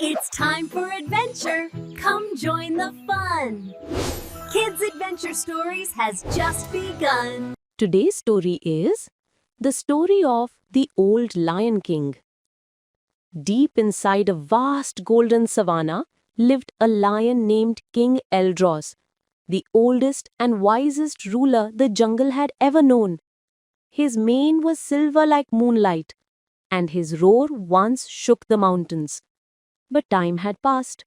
It's time for adventure. Come join the fun. Kids Adventure Stories has just begun. Today's story is the story of the old Lion King. Deep inside a vast golden savanna lived a lion named King Eldros, the oldest and wisest ruler the jungle had ever known. His mane was silver like moonlight, and his roar once shook the mountains. But time had passed,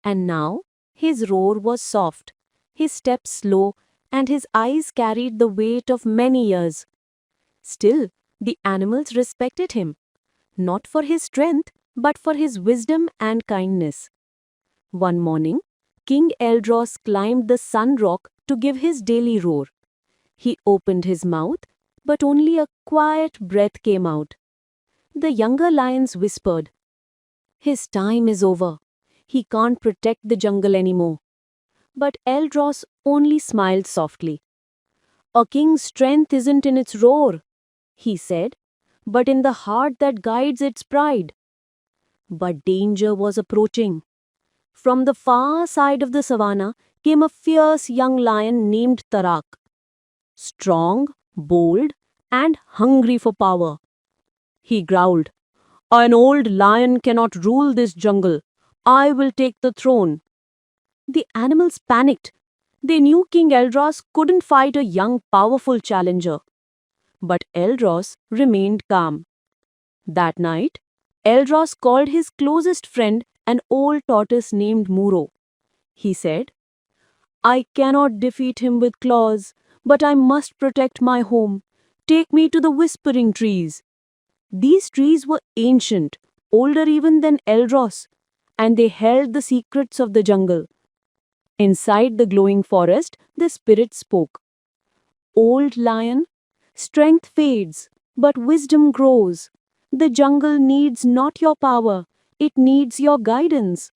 and now his roar was soft, his steps slow, and his eyes carried the weight of many years. Still, the animals respected him, not for his strength, but for his wisdom and kindness. One morning, King Eldros climbed the sun rock to give his daily roar. He opened his mouth, but only a quiet breath came out. The younger lions whispered, "His time is over. He can't protect the jungle anymore." But Eldros only smiled softly. "A king's strength isn't in its roar," he said, "but in the heart that guides its pride." But danger was approaching. From the far side of the savanna came a fierce young lion named Tarak. Strong, bold, and hungry for power. He growled, "An old lion cannot rule this jungle. I will take the throne." The animals panicked. They knew King Eldros couldn't fight a young, powerful challenger. But Eldros remained calm. That night, Eldros called his closest friend, an old tortoise named Muro. He said, "I cannot defeat him with claws, but I must protect my home. Take me to the whispering trees." These trees were ancient, older even than Eldros, and they held the secrets of the jungle. Inside the glowing forest, the spirit spoke. "Old lion, strength fades, but wisdom grows. The jungle needs not your power, it needs your guidance."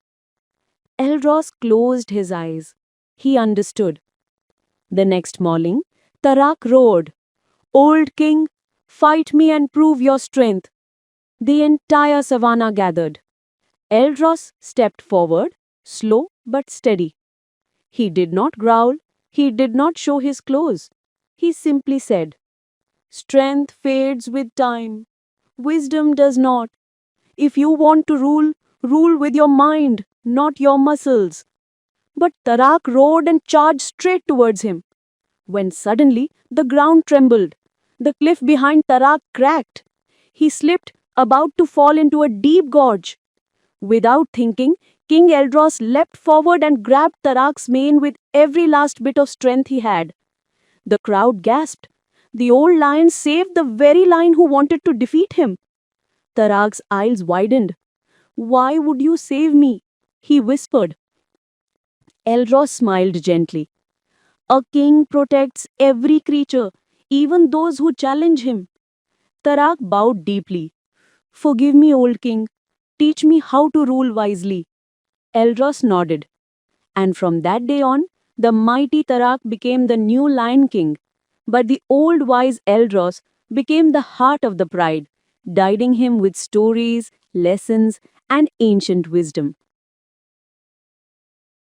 Eldros closed his eyes. He understood. The next morning, Tarak roared, "Old king, fight me and prove your strength." The entire savanna gathered. Eldros stepped forward, slow but steady. He did not growl, he did not show his claws. He simply said, "Strength fades with time. Wisdom does not. If you want to rule, rule with your mind, not your muscles." But Tarak roared and charged straight towards him. When suddenly the ground trembled. The cliff behind Tarak cracked. He slipped, about to fall into a deep gorge. Without thinking, King Eldros leapt forward and grabbed Tarak's mane with every last bit of strength he had. The crowd gasped. The old lion saved the very lion who wanted to defeat him. Tarak's eyes widened. "Why would you save me?" he whispered. Eldros smiled gently. "A king protects every creature, even those who challenge him." Tarak bowed deeply. "Forgive me, old king. Teach me how to rule wisely." Eldros nodded. And from that day on, the mighty Tarak became the new Lion King. But the old wise Eldros became the heart of the pride, guiding him with stories, lessons, and ancient wisdom.